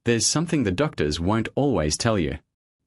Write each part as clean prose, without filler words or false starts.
There's something the doctors won't always tell you.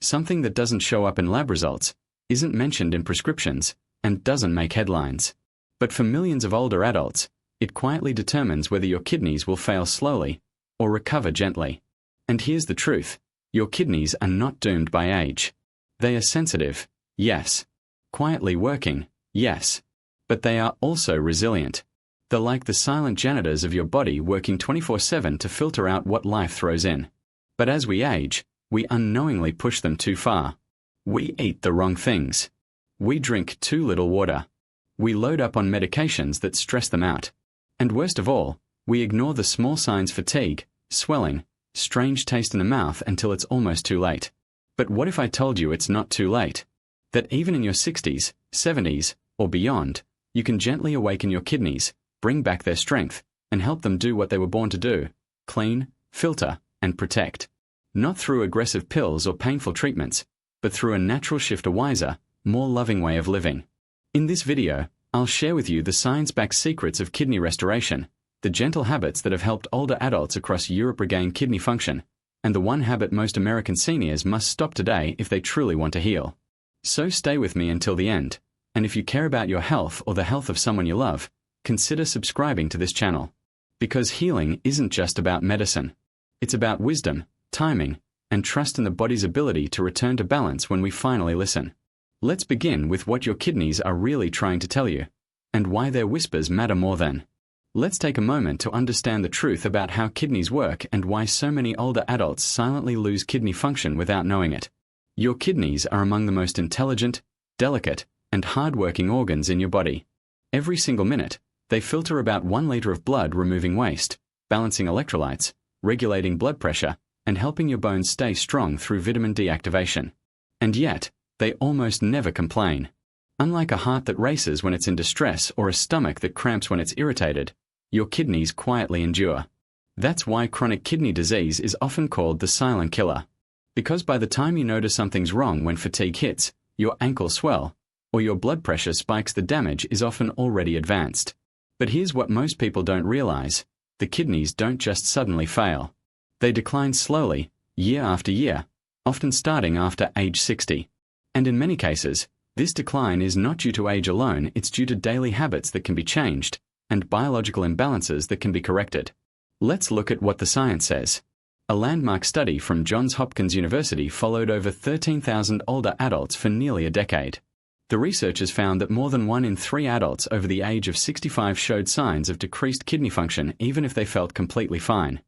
Something that doesn't show up in lab results, isn't mentioned in prescriptions, and doesn't make headlines. But for millions of older adults, it quietly determines whether your kidneys will fail slowly or recover gently. And here's the truth. Your kidneys are not doomed by age. They are sensitive, yes. Quietly working, yes. But they are also resilient. They're like the silent janitors of your body working 24/7 to filter out what life throws in. But as we age, we unknowingly push them too far. We eat the wrong things. We drink too little water. We load up on medications that stress them out. And worst of all, we ignore the small signs: fatigue, swelling, strange taste in the mouth until it's almost too late. But what if I told you it's not too late? That even in your 60s, 70s, or beyond, you can gently awaken your kidneys, bring back their strength, and help them do what they were born to do: clean, filter, and protect. Not through aggressive pills or painful treatments, but through a natural shift, a wiser, more loving way of living. In this video, I'll share with you the science-backed secrets of kidney restoration, the gentle habits that have helped older adults across Europe regain kidney function, and the one habit most American seniors must stop today if they truly want to heal. So stay with me until the end, and if you care about your health or the health of someone you love, consider subscribing to this channel. Because healing isn't just about medicine. It's about wisdom, timing, and trust in the body's ability to return to balance when we finally listen. Let's begin with what your kidneys are really trying to tell you, and why their whispers matter more than. Let's take a moment to understand the truth about how kidneys work and why so many older adults silently lose kidney function without knowing it. Your kidneys are among the most intelligent, delicate, and hard-working organs in your body. Every single minute, they filter about 1 liter of blood, removing waste, balancing electrolytes, regulating blood pressure, and helping your bones stay strong through vitamin D activation. And yet, they almost never complain. Unlike a heart that races when it's in distress or a stomach that cramps when it's irritated, your kidneys quietly endure. That's why chronic kidney disease is often called the silent killer. Because by the time you notice something's wrong, when fatigue hits, your ankles swell, or your blood pressure spikes, the damage is often already advanced. But here's what most people don't realize. The kidneys don't just suddenly fail. They decline slowly, year after year, often starting after age 60. And in many cases, this decline is not due to age alone, it's due to daily habits that can be changed, and biological imbalances that can be corrected. Let's look at what the science says. A landmark study from Johns Hopkins University followed over 13,000 older adults for nearly a decade. The researchers found that more than 1 in 3 adults over the age of 65 showed signs of decreased kidney function even if they felt completely fine.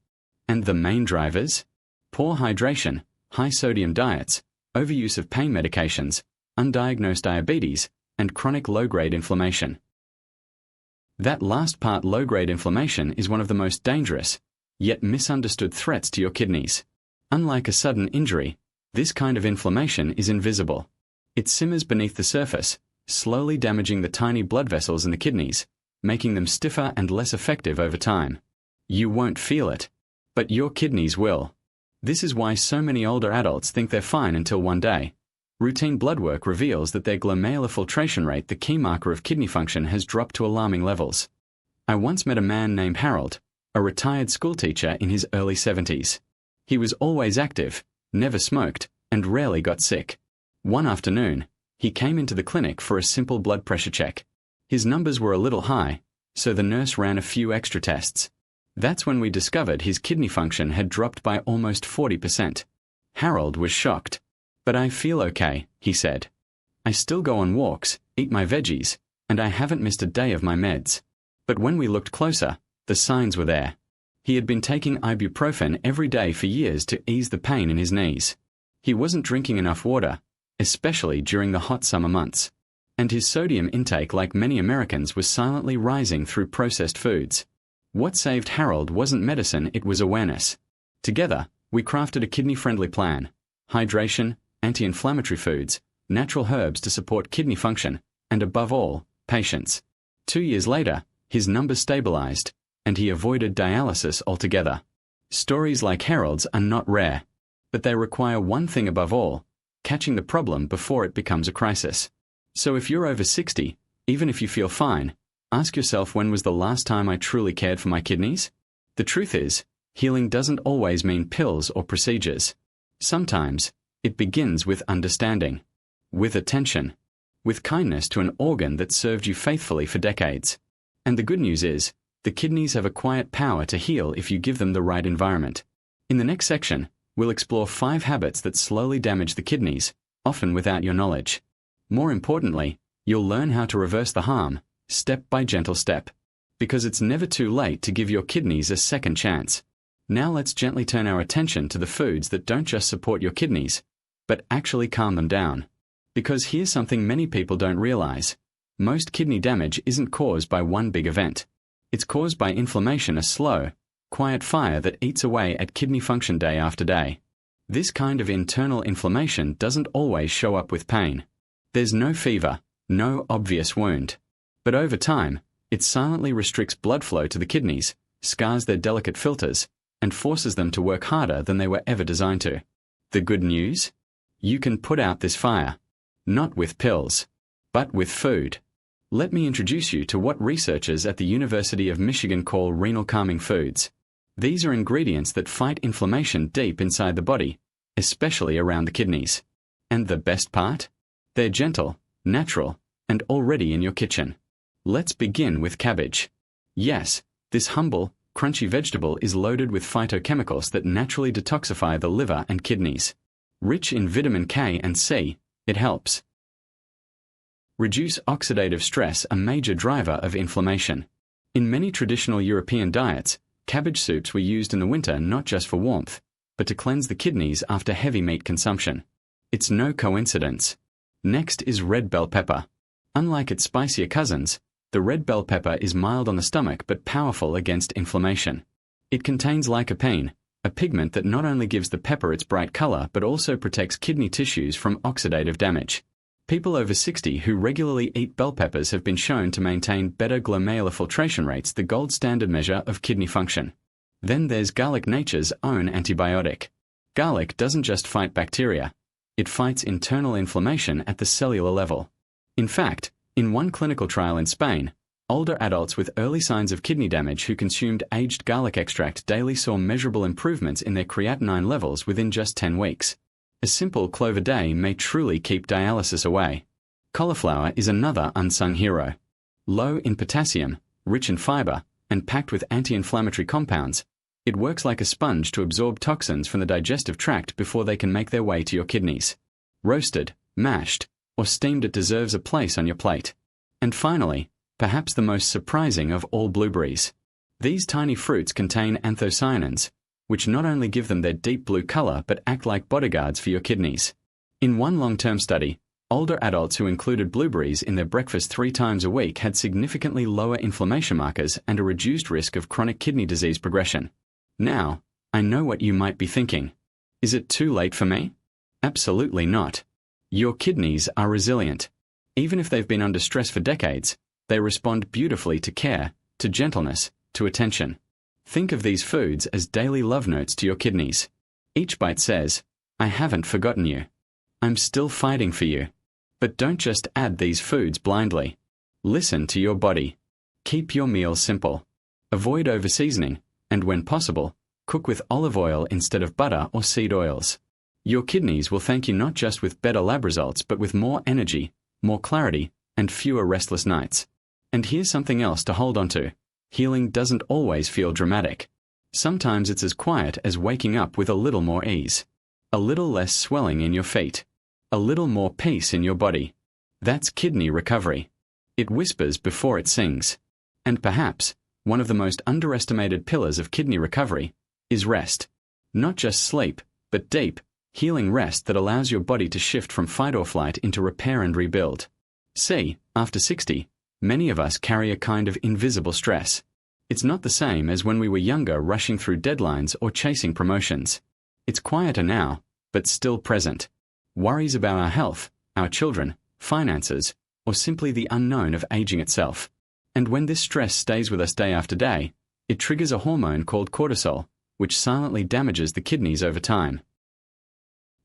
And the main drivers? Poor hydration, high-sodium diets, overuse of pain medications, undiagnosed diabetes, and chronic low-grade inflammation. That last part, low-grade inflammation, is one of the most dangerous, yet misunderstood threats to your kidneys. Unlike a sudden injury, this kind of inflammation is invisible. It simmers beneath the surface, slowly damaging the tiny blood vessels in the kidneys, making them stiffer and less effective over time. You won't feel it, but your kidneys will. This is why so many older adults think they're fine until one day. Routine blood work reveals that their glomerular filtration rate, the key marker of kidney function, has dropped to alarming levels. I once met a man named Harold, a retired schoolteacher in his early 70s. He was always active, never smoked, and rarely got sick. One afternoon, he came into the clinic for a simple blood pressure check. His numbers were a little high, so the nurse ran a few extra tests. That's when we discovered his kidney function had dropped by almost 40%. Harold was shocked. "But I feel okay," he said. "I still go on walks, eat my veggies, and I haven't missed a day of my meds." But when we looked closer, the signs were there. He had been taking ibuprofen every day for years to ease the pain in his knees. He wasn't drinking enough water, especially during the hot summer months. And his sodium intake, like many Americans, was silently rising through processed foods. What saved Harold wasn't medicine, it was awareness. Together, we crafted a kidney-friendly plan: hydration, anti-inflammatory foods, natural herbs to support kidney function, and above all, patience. 2 years later, his numbers stabilized, and he avoided dialysis altogether. Stories like Harold's are not rare, but they require one thing above all: catching the problem before it becomes a crisis. So if you're over 60, even if you feel fine, ask yourself, when was the last time I truly cared for my kidneys? The truth is, Healing doesn't always mean pills or procedures. Sometimes, it begins with understanding, with attention, with kindness to an organ that served you faithfully for decades. And the good news is, the kidneys have a quiet power to heal if you give them the right environment. In the next section, we'll explore 5 habits that slowly damage the kidneys, often without your knowledge. More importantly, you'll learn how to reverse the harm, step by gentle step. Because it's never too late to give your kidneys a second chance. Now let's gently turn our attention to the foods that don't just support your kidneys, but actually calm them down. Because here's something many people don't realize. Most kidney damage isn't caused by one big event. It's caused by inflammation, a slow, quiet fire that eats away at kidney function day after day. This kind of internal inflammation doesn't always show up with pain. There's no fever, no obvious wound. But over time, it silently restricts blood flow to the kidneys, scars their delicate filters, and forces them to work harder than they were ever designed to. The good news? You can put out this fire. Not with pills, but with food. Let me introduce you to what researchers at the University of Michigan call renal calming foods. These are ingredients that fight inflammation deep inside the body, especially around the kidneys. And the best part? They're gentle, natural, and already in your kitchen. Let's begin with cabbage. Yes, this humble, crunchy vegetable is loaded with phytochemicals that naturally detoxify the liver and kidneys. Rich in vitamin K and C, it helps reduce oxidative stress, a major driver of inflammation. In many traditional European diets, cabbage soups were used in the winter not just for warmth, but to cleanse the kidneys after heavy meat consumption. It's no coincidence. Next is red bell pepper. Unlike its spicier cousins, the red bell pepper is mild on the stomach but powerful against inflammation. It contains lycopene, a pigment that not only gives the pepper its bright color but also protects kidney tissues from oxidative damage. People over 60 who regularly eat bell peppers have been shown to maintain better glomerular filtration rates, the gold standard measure of kidney function. Then there's garlic, nature's own antibiotic. Garlic doesn't just fight bacteria, it fights internal inflammation at the cellular level. In fact, in one clinical trial in Spain, older adults with early signs of kidney damage who consumed aged garlic extract daily saw measurable improvements in their creatinine levels within just 10 weeks. A simple clove a day may truly keep dialysis away. Cauliflower is another unsung hero. Low in potassium, rich in fiber, and packed with anti-inflammatory compounds, it works like a sponge to absorb toxins from the digestive tract before they can make their way to your kidneys. Roasted, mashed, or steamed, it deserves a place on your plate. And finally, perhaps the most surprising of all, blueberries. These tiny fruits contain anthocyanins, which not only give them their deep blue color but act like bodyguards for your kidneys. In one long-term study, older adults who included blueberries in their breakfast 3 times a week had significantly lower inflammation markers and a reduced risk of chronic kidney disease progression. Now, I know what you might be thinking. Is it too late for me? Absolutely not. Your kidneys are resilient. Even if they've been under stress for decades, they respond beautifully to care, to gentleness, to attention. Think of these foods as daily love notes to your kidneys. Each bite says, I haven't forgotten you. I'm still fighting for you. But don't just add these foods blindly. Listen to your body. Keep your meals simple. Avoid over-seasoning, and when possible, cook with olive oil instead of butter or seed oils. Your kidneys will thank you not just with better lab results but with more energy, more clarity, and fewer restless nights. And here's something else to hold on to. Healing doesn't always feel dramatic. Sometimes it's as quiet as waking up with a little more ease. A little less swelling in your feet. A little more peace in your body. That's kidney recovery. It whispers before it sings. And perhaps, one of the most underestimated pillars of kidney recovery is rest. Not just sleep, but deep, healing rest that allows your body to shift from fight or flight into repair and rebuild. See, after 60, many of us carry a kind of invisible stress. It's not the same as when we were younger, rushing through deadlines or chasing promotions. It's quieter now, but still present. Worries about our health, our children, finances, or simply the unknown of aging itself. And when this stress stays with us day after day, it triggers a hormone called cortisol, which silently damages the kidneys over time.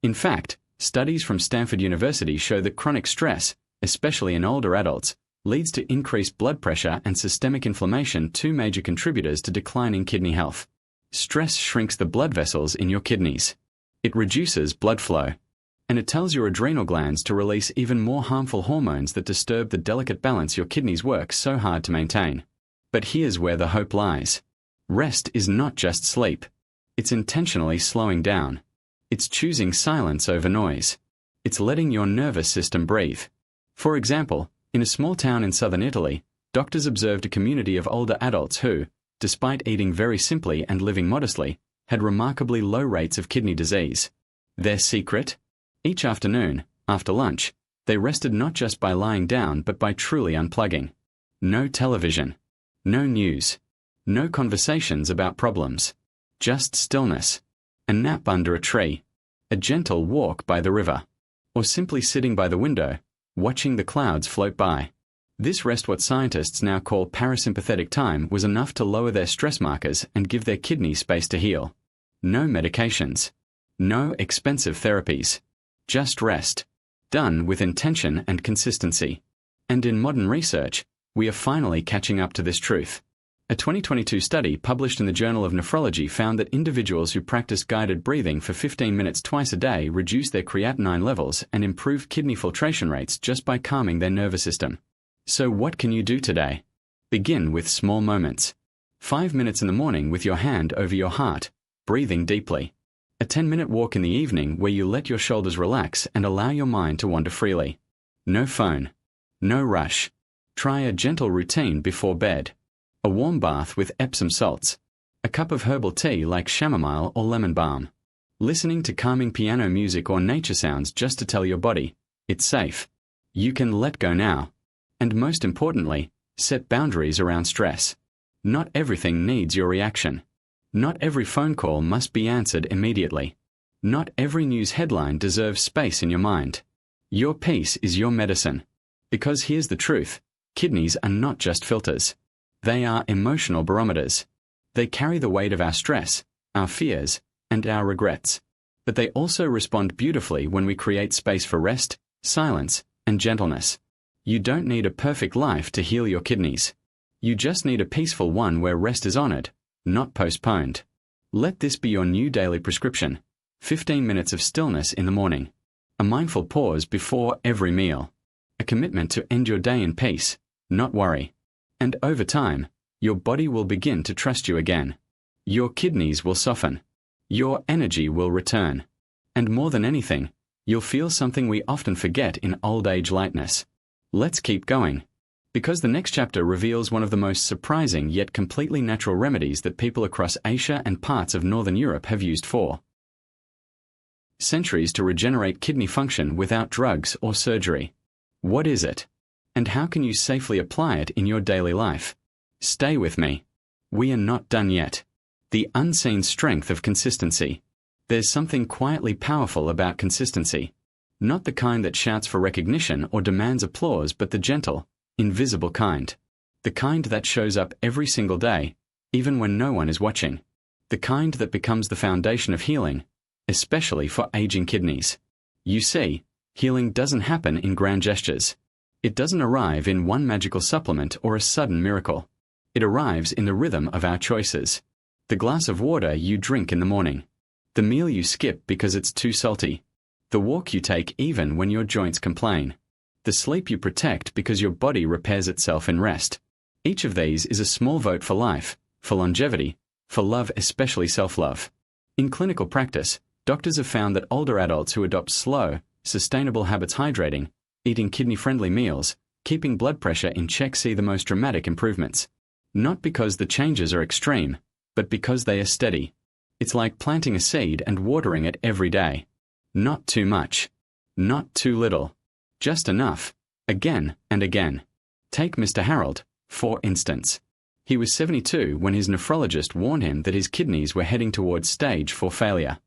In fact, studies from Stanford University show that chronic stress, especially in older adults, leads to increased blood pressure and systemic inflammation, 2 major contributors to declining kidney health. Stress shrinks the blood vessels in your kidneys. It reduces blood flow. And it tells your adrenal glands to release even more harmful hormones that disturb the delicate balance your kidneys work so hard to maintain. But here's where the hope lies. Rest is not just sleep. It's intentionally slowing down. It's choosing silence over noise. It's letting your nervous system breathe. For example, in a small town in southern Italy, doctors observed a community of older adults who, despite eating very simply and living modestly, had remarkably low rates of kidney disease. Their secret? Each afternoon, after lunch, they rested not just by lying down but by truly unplugging. No television. No news. No conversations about problems. Just stillness. A nap under a tree. A gentle walk by the river. Or simply sitting by the window, watching the clouds float by. This rest, what scientists now call parasympathetic time, was enough to lower their stress markers and give their kidneys space to heal. No medications. No expensive therapies. Just rest. Done with intention and consistency. And in modern research, we are finally catching up to this truth. A 2022 study published in the Journal of Nephrology found that individuals who practiced guided breathing for 15 minutes twice a day reduced their creatinine levels and improved kidney filtration rates just by calming their nervous system. So what can you do today? Begin with small moments. 5 minutes in the morning with your hand over your heart, breathing deeply. A 10-minute walk in the evening where you let your shoulders relax and allow your mind to wander freely. No phone. No rush. Try a gentle routine before bed. A warm bath with Epsom salts. A cup of herbal tea like chamomile or lemon balm. Listening to calming piano music or nature sounds just to tell your body, it's safe. You can let go now. And most importantly, set boundaries around stress. Not everything needs your reaction. Not every phone call must be answered immediately. Not every news headline deserves space in your mind. Your peace is your medicine. Because here's the truth, kidneys are not just filters. They are emotional barometers. They carry the weight of our stress, our fears, and our regrets. But they also respond beautifully when we create space for rest, silence, and gentleness. You don't need a perfect life to heal your kidneys. You just need a peaceful one where rest is honored, not postponed. Let this be your new daily prescription. 15 minutes of stillness in the morning. A mindful pause before every meal. A commitment to end your day in peace, not worry. And over time, your body will begin to trust you again. Your kidneys will soften. Your energy will return. And more than anything, you'll feel something we often forget in old age lightness. Let's keep going. Because the next chapter reveals one of the most surprising yet completely natural remedies that people across Asia and parts of Northern Europe have used for centuries to regenerate kidney function without drugs or surgery. What is it? And how can you safely apply it in your daily life? Stay with me. We are not done yet. The unseen strength of consistency. There's something quietly powerful about consistency. Not the kind that shouts for recognition or demands applause, but the gentle, invisible kind. The kind that shows up every single day, even when no one is watching. The kind that becomes the foundation of healing, especially for aging kidneys. You see, healing doesn't happen in grand gestures. It doesn't arrive in one magical supplement or a sudden miracle. It arrives in the rhythm of our choices. The glass of water you drink in the morning. The meal you skip because it's too salty. The walk you take even when your joints complain. The sleep you protect because your body repairs itself in rest. Each of these is a small vote for life, for longevity, for love, especially self-love. In clinical practice, doctors have found that older adults who adopt slow, sustainable habits, hydrating, eating kidney-friendly meals, keeping blood pressure in check, see the most dramatic improvements. Not because the changes are extreme, but because they are steady. It's like planting a seed and watering it every day. Not too much. Not too little. Just enough, again and again. Take Mr. Harold, for instance. He was 72 when his nephrologist warned him that his kidneys were heading towards stage 4 failure.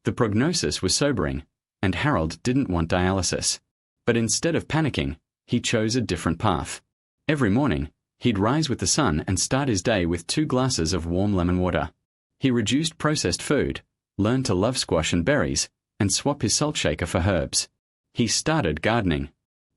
The prognosis was sobering, and Harold didn't want dialysis. But instead of panicking, he chose a different path. Every morning, he'd rise with the sun and start his day with 2 glasses of warm lemon water. He reduced processed food, learned to love squash and berries, and swap his salt shaker for herbs. He started gardening.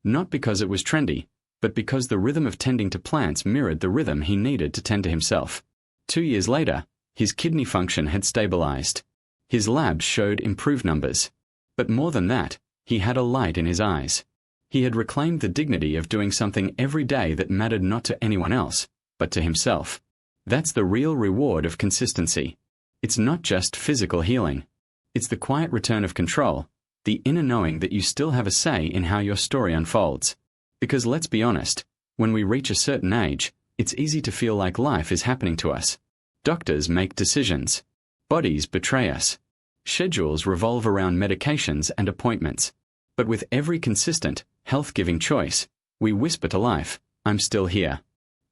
Not because it was trendy, but because the rhythm of tending to plants mirrored the rhythm he needed to tend to himself. 2 years later, His kidney function had stabilized. His labs showed improved numbers. But more than that, he had a light in his eyes. He had reclaimed the dignity of doing something every day that mattered not to anyone else, but to himself. That's the real reward of consistency. It's not just physical healing. It's the quiet return of control, the inner knowing that you still have a say in how your story unfolds. Because let's be honest, when we reach a certain age, it's easy to feel like life is happening to us. Doctors make decisions. Bodies betray us. Schedules revolve around medications and appointments. But with every consistent, health-giving choice, we whisper to life, I'm still here.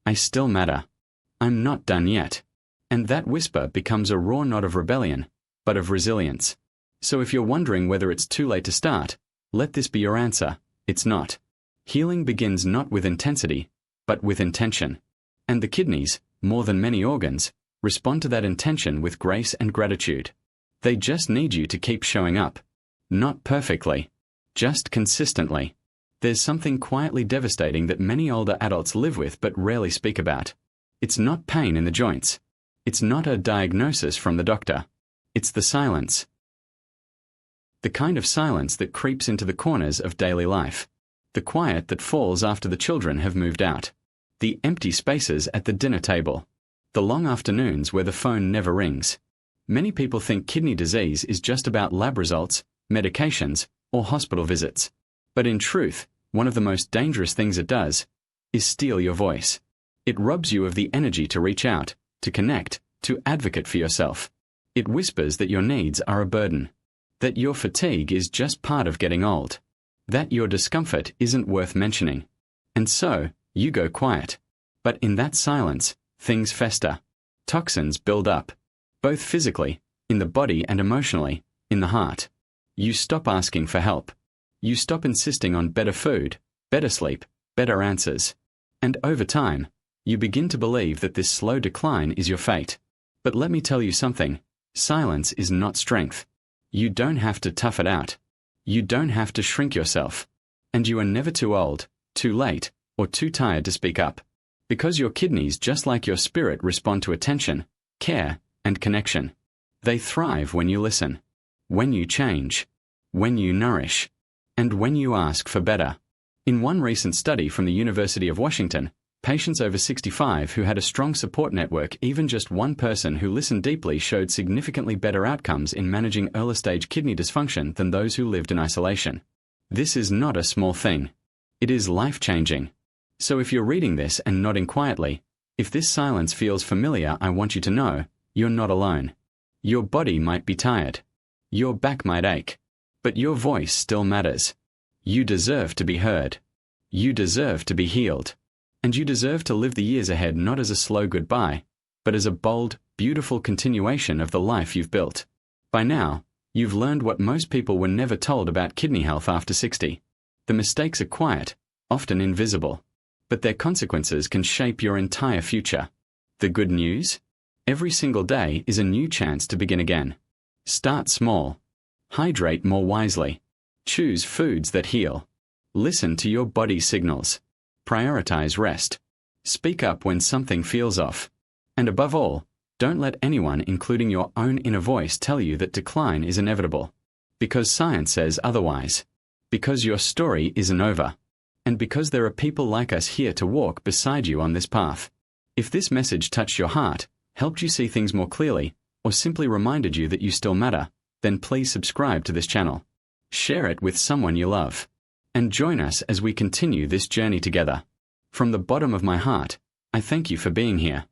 I still matter. I'm not done yet. And that whisper becomes a raw not of rebellion, but of resilience. So if you're wondering whether it's too late to start, let this be your answer. It's not. Healing begins not with intensity, but with intention. And the kidneys, more than many organs, respond to that intention with grace and gratitude. They just need you to keep showing up. Not perfectly. Just consistently. There's something quietly devastating that many older adults live with but rarely speak about. It's not pain in the joints. It's not a diagnosis from the doctor. It's the silence. The kind of silence that creeps into the corners of daily life. The quiet that falls after the children have moved out. The empty spaces at the dinner table. The long afternoons where the phone never rings. Many people think kidney disease is just about lab results, medications, or hospital visits. But in truth, one of the most dangerous things it does is steal your voice. It robs you of the energy to reach out, to connect, to advocate for yourself. It whispers that your needs are a burden. That your fatigue is just part of getting old. That your discomfort isn't worth mentioning. And so, you go quiet. But in that silence, things fester. Toxins build up. Both physically, in the body, and emotionally, in the heart. You stop asking for help. You stop insisting on better food, better sleep, better answers. And over time, you begin to believe that this slow decline is your fate. But let me tell you something. Silence is not strength. You don't have to tough it out. You don't have to shrink yourself. And you are never too old, too late, or too tired to speak up. Because your kidneys, just like your spirit, respond to attention, care, and connection. They thrive when you listen, when you change, when you nourish, and when you ask for better. In one recent study from the University of Washington, patients over 65 who had a strong support network, even just one person who listened deeply, showed significantly better outcomes in managing early-stage kidney dysfunction than those who lived in isolation. This is not a small thing. It is life-changing. So if you're reading this and nodding quietly, if this silence feels familiar, I want you to know, you're not alone. Your body might be tired. Your back might ache. But your voice still matters. You deserve to be heard. You deserve to be healed. And you deserve to live the years ahead not as a slow goodbye, but as a bold, beautiful continuation of the life you've built. By now, you've learned what most people were never told about kidney health after 60. The mistakes are quiet, often invisible. But their consequences can shape your entire future. The good news? Every single day is a new chance to begin again. Start small. Hydrate more wisely. Choose foods that heal. Listen to your body's signals. Prioritize rest. Speak up when something feels off. And above all, don't let anyone, including your own inner voice, tell you that decline is inevitable. Because science says otherwise. Because your story isn't over. And because there are people like us here to walk beside you on this path. If this message touched your heart, helped you see things more clearly, or simply reminded you that you still matter, then please subscribe to this channel. Share it with someone you love. And join us as we continue this journey together. From the bottom of my heart, I thank you for being here.